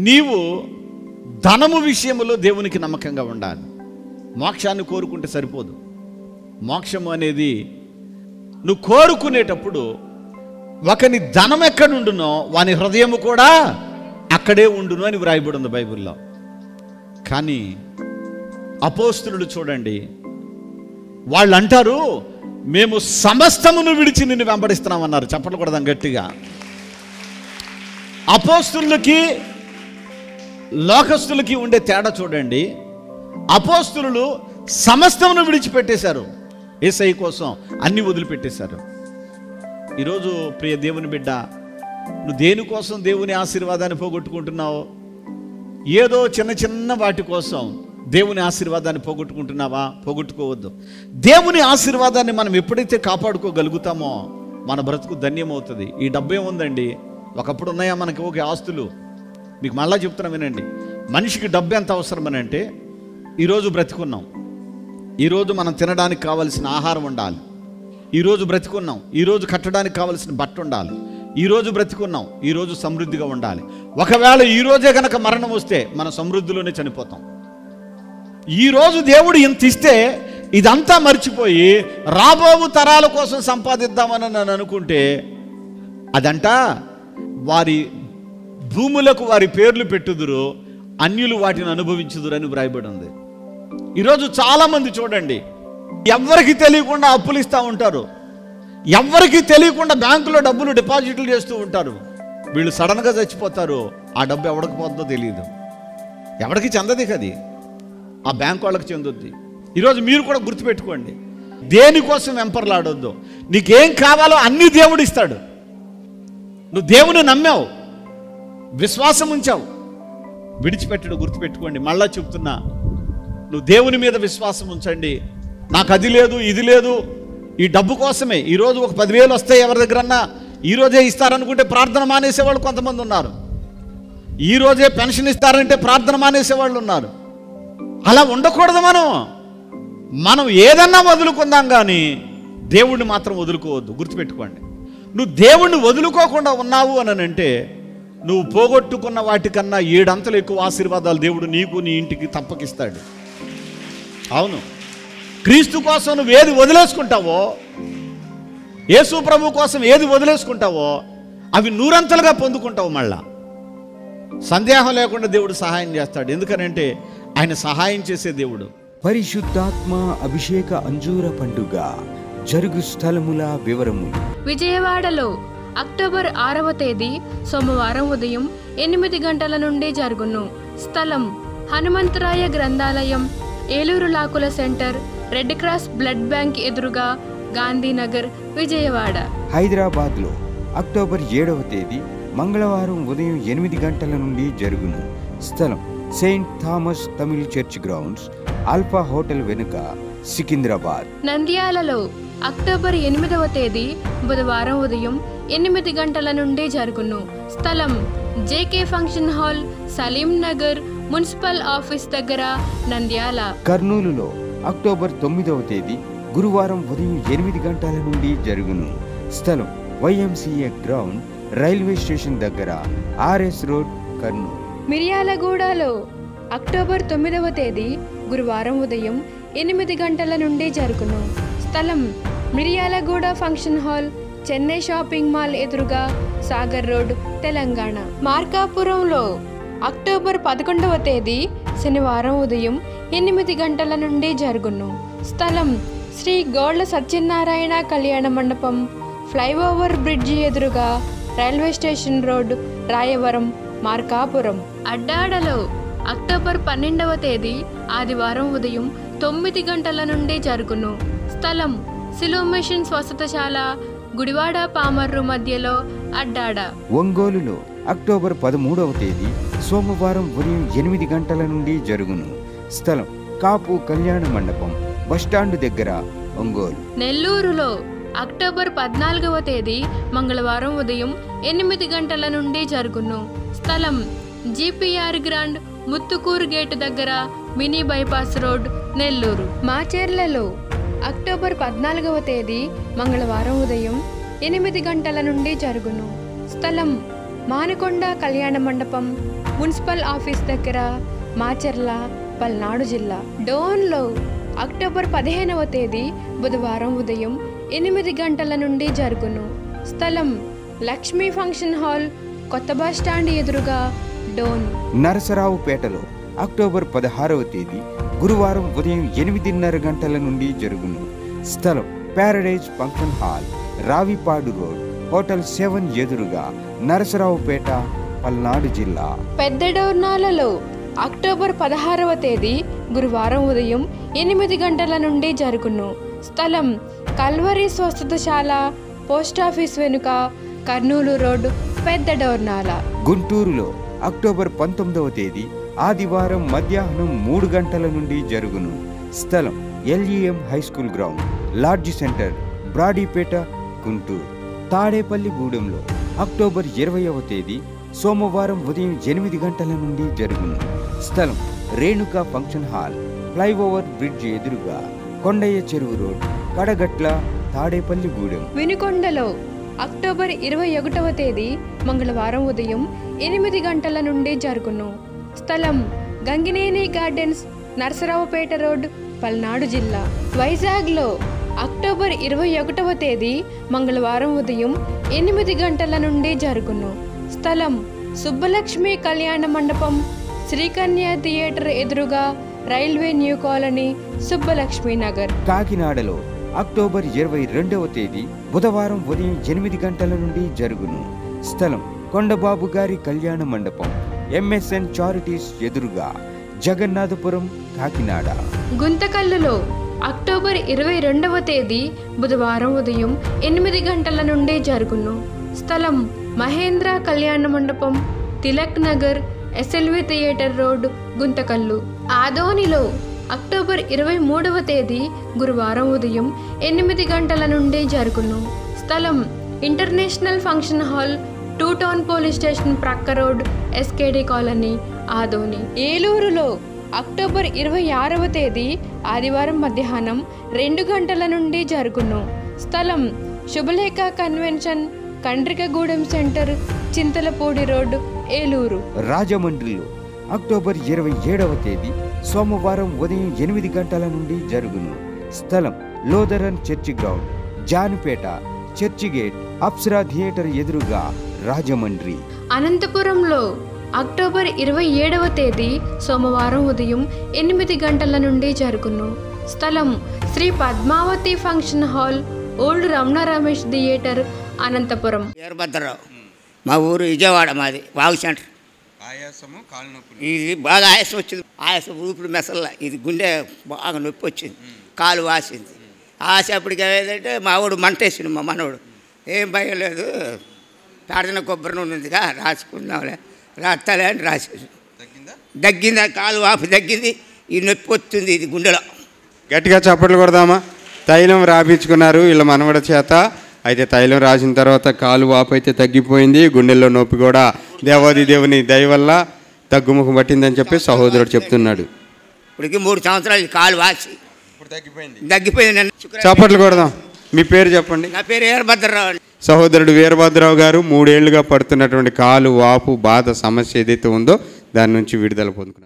నీవు ధనము విషయంలో దేవునికి నమ్మకంగా ఉండాలి. మోక్షాన్ని కోరుకుంటే సరిపోదు. మోక్షము అనేది నువ్వు కోరుకునేటప్పుడు ఒకని ధనం ఎక్కడుండునో వాని హృదయము కూడా అక్కడే ఉండును అని వ్రాయబడి ఉంది బైబిల్లో. కానీ అపోస్తలులు చూడండి, వాళ్ళు అంటారు, మేము సమస్తమును విడిచి నిన్ను వెంబడిస్తున్నామన్నారు. చెప్పలు కూడా గట్టిగా. అపోస్తలులకి లోకస్తులకి ఉండే తేడా చూడండి. అపోస్తలులు సమస్తమును విడిచిపెట్టేశారు, యేసయ్య కోసం అన్ని వదిలిపెట్టేశారు. ఈరోజు ప్రియ దేవుని బిడ్డ, నువ్వు దేనికోసం దేవుని ఆశీర్వాదాన్ని పోగొట్టుకుంటున్నావు? ఏదో చిన్న చిన్న వాటి కోసం దేవుని ఆశీర్వాదాన్ని పోగొట్టుకుంటున్నావా? పోగొట్టుకోవద్దు. దేవుని ఆశీర్వాదాన్ని మనం ఎప్పుడైతే కాపాడుకోగలుగుతామో మన బ్రతుకు ధన్యమవుతుంది. ఈ డబ్బు ఏముందండి, ఒకప్పుడు ఉన్నాయా మనకి ఒక ఆస్తులు? మీకు మళ్ళా చెప్తున్నా వినండి. మనిషికి డబ్బు ఎంత అవసరం అని అంటే, ఈరోజు బ్రతికున్నాం, ఈరోజు మనం తినడానికి కావలసిన ఆహారం ఉండాలి, ఈరోజు బ్రతికున్నాం, ఈరోజు కట్టడానికి కావలసిన బట్ట ఉండాలి, ఈరోజు బ్రతికున్నాం, ఈరోజు సమృద్ధిగా ఉండాలి. ఒకవేళ ఈరోజే కనుక మరణం వస్తే మన సమృద్ధిలోనే చనిపోతాం. ఈరోజు దేవుడు ఇంత ఇస్తే ఇదంతా మర్చిపోయి రాబోవు తరాల కోసం సంపాదిద్దామని నన్ను అనుకుంటే అదంట వారి భూములకు వారి పేర్లు పెట్టుదురు, అన్యులు వాటిని అనుభవించుదురు అని వ్రాయబడి ఉంది. ఈరోజు చాలామంది చూడండి, ఎవరికి తెలియకుండా అప్పులు ఇస్తూ ఉంటారు, ఎవరికి తెలియకుండా బ్యాంకులో డబ్బులు డిపాజిట్లు చేస్తూ ఉంటారు. వీళ్ళు సడన్గా చచ్చిపోతారు, ఆ డబ్బు ఎవరికి పోతుందో తెలియదు, ఎవరికి చెందది కది, ఆ బ్యాంకు వాళ్ళకి చెందుద్ది. ఈరోజు మీరు కూడా గుర్తుపెట్టుకోండి, దేనికోసం వెంపర్లాడొద్దు. నీకేం కావాలో అన్నీ దేవుడు ఇస్తాడు. నువ్వు దేవుని నమ్మావు, విశ్వాసం ఉంచావు, విడిచిపెట్టడు. గుర్తుపెట్టుకోండి, మళ్ళా చెప్తున్నా, నువ్వు దేవుని మీద విశ్వాసం ఉంచండి. నాకు అది లేదు, ఇది లేదు, ఈ డబ్బు కోసమే. ఈరోజు ఒక 10,000 వస్తాయి ఎవరి దగ్గరన్నా, ఈరోజే ఇస్తారనుకుంటే ప్రార్థన మానేసేవాళ్ళు కొంతమంది ఉన్నారు. ఈరోజే పెన్షన్ ఇస్తారంటే ప్రార్థన మానేసేవాళ్ళు ఉన్నారు. అలా ఉండకూడదు. మనం ఏదన్నా వదులుకుందాం, కానీ దేవుణ్ణి మాత్రం వదులుకోవద్దు. గుర్తుపెట్టుకోండి, నువ్వు దేవుణ్ణి వదులుకోకుండా ఉన్నావు అని అంటే నువ్వు పోగొట్టుకున్న వాటికన్నా 7 అంతలు ఎక్కువ ఆశీర్వాదాలు దేవుడు నీకు నీ ఇంటికి తప్పకిస్తాడు. అవును, క్రీస్తు కోసం నువ్వు ఏది వదిలేసుకుంటావో, యేసు ప్రభు కోసం ఏది వదిలేసుకుంటావో అవి 100 అంతలుగా పొందుకుంటావు. మళ్ళా సందేహం లేకుండా దేవుడు సహాయం చేస్తాడు. ఎందుకనంటే ఆయన సహాయం చేసే దేవుడు. పరిశుద్ధాత్మ అభిషేక అంజూర పండుగ జరుగు స్థలముల వివరము. విజయవాడలో అక్టోబర్ 6వ తేదీ సోమవారం ఉదయం 8 గంటల నుండి జరుగును. స్థలం హనుమంతరాయ గ్రంథాలయం, ఏలూరు లాకుల centre, red cross blood bank ఎదురుగా, గాంధీనగర్, విజయవాడ. హైదరాబాద్లో అక్టోబర్ 7వ తేదీ మంగళవారం ఉదయం 8 గంటల నుండి జరుగును. స్థలం Saint Thomas Tamil church grounds, alpha hotel వెనుక, సికింద్రాబాద్. నంద్యాలలో అక్టోబర్ 8వ తేదీ బుధవారం ఉదయం 8 గంటల నుండి జరుగును. స్థలం JK function hall, Salim Nagar, municipal office దగ్గర, నంద్యాల. కర్నూలులో అక్టోబర్ 9వ తేదీ గురువారం ఉదయం 8 గంటల నుండి జరుగును. స్థలం YMCA గ్రౌండ్, రైల్వే స్టేషన్ దగ్గర, RS రోడ్, కర్నూలు. మిర్యాలగూడలో అక్టోబర్ 9వ తేదీ గురువారం ఉదయం 8 గంటల నుండి జరుగును. స్థలం Miryalaguda function hall, Chennai shopping mall ఎదురుగా, సాగర్ రోడ్, తెలంగాణ. మార్కాపురంలో అక్టోబర్ 11వ తేదీ శనివారం ఉదయం 8 గంటల నుండి జరుగును. స్థలం శ్రీ గోళ్ల సత్యనారాయణ కళ్యాణ మండపం, ఫ్లైఓవర్ బ్రిడ్జి ఎదురుగా, railway station road, Rayavaram, Markapuram. అడ్డాడలో అక్టోబర్ 12వ తేదీ ఆదివారం ఉదయం 9 గంటల నుండి జరుగును. స్థలం సిలువ మిషన్ స్వస్థతశాల, గుడివాడ పామర్రు మధ్యలో, అడ్డాడ. ఒంగోలులో అక్టోబర్ 13వ తేదీ సోమవారం ఉదయం 8 గంటల నుండి జరుగును. స్థలం కాపు కళ్యాణ మండపం, బస్టాండ్ దగ్గర, ఒంగోలు. నెల్లూరులో అక్టోబర్ 14వ తేదీ మంగళవారం ఉదయం 8 గంటల నుండి జరుగును. స్థలం GPR గ్రాండ్, ముత్తుకూరు గేటు దగ్గర, మినీ బైపాస్ రోడ్, నెల్లూరు. మాచేర్లలో అక్టోబర్ 14వ తేదీ మంగళవారం ఉదయం 8 గంటల నుండి జరుగును. స్థలం మానకొండ కళ్యాణ మండపం, మున్సిపల్ ఆఫీస్ దగ్గర, మాచర్ల, పల్నాడు జిల్లా. డోన్లో అక్టోబర్ 15వ తేదీ బుధవారం ఉదయం 8 గంటల నుండి జరుగును. స్థలం లక్ష్మీ ఫంక్షన్ హాల్, కొత్త బస్ స్టాండ్ ఎదురుగా, డోన్. నరసరావుపేటలో అక్టోబర్ 16వ తేదీ గురువారం ఉదయం 8:30 గంటల నుండి జరుగును. స్థలం Paradise function hall, Ravipadu road, hotel 7 ఎదురుగా, నరసరావుపేట, పల్నాడు జిల్లా. పెద్ద డోర్నాలలో అక్టోబర్ 16వ తేదీ గురువారం ఉదయం 8 గంటల నుండి జరుగును. స్థలం కల్వరి స్వస్థతశాల, పోస్టాఫీస్ వెనుక, కర్నూలు రోడ్, పెద్ద డోర్నాల. గుంటూరులో అక్టోబర్ 19వ తేదీ ఆదివారం మధ్యాహ్నం 3 గంటల నుండి జరుగును. స్థలం LEM high school ground, lodge centre, Brodipet, Guntur. తాడేపల్లిగూడెంలో అక్టోబర్ 20వ తేదీ సోమవారం ఉదయం 8 గంటల నుండి జరుగును. స్థలం Renuka function hall, flyover bridge ఎదురుగా, కొండయ్య చెరువు రోడ్, కడగట్ల, తాడేపల్లిగూడెం. వినుకొండలో అక్టోబర్ 21వ తేదీ మంగళవారం ఉదయం 8 గంటల నుండి జరుగును. స్థలం గంగినేని గార్డెన్స్, నరసరావుపేట రోడ్, పల్నాడు జిల్లా. వైజాగ్లో అక్టోబర్ 21వ తేదీ మంగళవారం ఉదయం 8 గంటల నుండి జరుగును. స్థలం సుబ్బలక్ష్మి కళ్యాణ మండపం, శ్రీకన్య థియేటర్ ఎదురుగా, railway new colony, Subbalakshmi Nagar. కాకినాడలో అక్టోబర్ 22వ తేదీ బుధవారం ఉదయం 8 గంటల నుండి జరుగును. స్థలం కొండబాబు గారి కళ్యాణ మండపం, MSN చారిటీస్ ఎదురుగా, జగన్నాథపురం, కాకినాడ. గుంతకల్లులో అక్టోబర్ 22వ తేదీ బుధవారం ఉదయం 8 గంటల నుండి జరుగును. స్థలం మహేంద్ర కళ్యాణ మండపం, Tilak Nagar, SLV theatre road, Guntakal. ఆదోనిలో అక్టోబర్ 23వ తేదీ గురువారం ఉదయం 8 గంటల నుండి జరుగును. స్థలం international function hall, 2 town police station ప్రక్క రోడ్, SKD కాలనీ, ఆదోని. ఏలూరులో అక్టోబర్ 26వ తేదీ ఆదివారం మధ్యాహ్నం 2 గంటల నుండి జరుగును. స్థలం Subhalekha convention, Kandrikagudem centre, Chintalapudi road, Eluru. రాజమండ్రిలో అక్టోబర్ 27వ తేదీ సోమవారం ఉదయం 8 గంటల నుండి జరుగును. స్థలం Lutheran church ground, Janupeta, church gate, Apsara theatre ఎదురుగా, రాజమండ్రి. అనంతపురంలో అక్టోబర్ 27వ తేదీ సోమవారం ఉదయం 8 గంటల నుండి జరుగును. స్థలం Sri Padmavathi function hall, old Ramana Ramesh theatre, Anantapuram. Veerabhadrarao, మా ఊరు విజయవాడ, మాది వాగు సెంటర్. ఇది బాగా ఆయాసం వచ్చింది, ఆయాసం ఊపిరి మెసల్లా, ఇది గుండె బాగా నొప్పి వచ్చింది, కాలు వాసింది. ఆసేపటికి ఏదంటే మా వాడు మంటేసిండు, మా మనవాడు ఏం భయం లేదు, పేడన కొబ్బరి నూనె ఉందిగా రాసుకుందాంలే, రాస్తాలే అని రాసేసి తగ్గింది, కాలు వాపు తగ్గింది, ఈ నొప్పి వస్తుంది ఇది గుండెలో. గట్టిగా చప్పట్లు కొడదామా? తైలం రాపించుకున్నారు వీళ్ళ మనవడ చేత. అయితే తైలం రాసిన తర్వాత కాలు వాపు అయితే తగ్గిపోయింది, గుండెల్లో నొప్పి కూడా దేవాది దేవుని దయ వల్ల తగ్గుముఖం పట్టిందని చెప్పి సహోదరుడు చెప్తున్నాడు. ఇప్పటికి 3 సంవత్సరాలు కాలు వాసి తగ్గిపోయింది. చప్పట్లు కొడదాం. మీ పేరు చెప్పండి. నా పేరు వీరభద్రరావు. సహోదరుడు వీరభద్రరావు గారు 3 ఏళ్లుగా పడుతున్నటువంటి కాలు వాపు బాధ సమస్య ఏదైతే ఉందో దాని నుంచి విడుదల పొందుకున్నారు.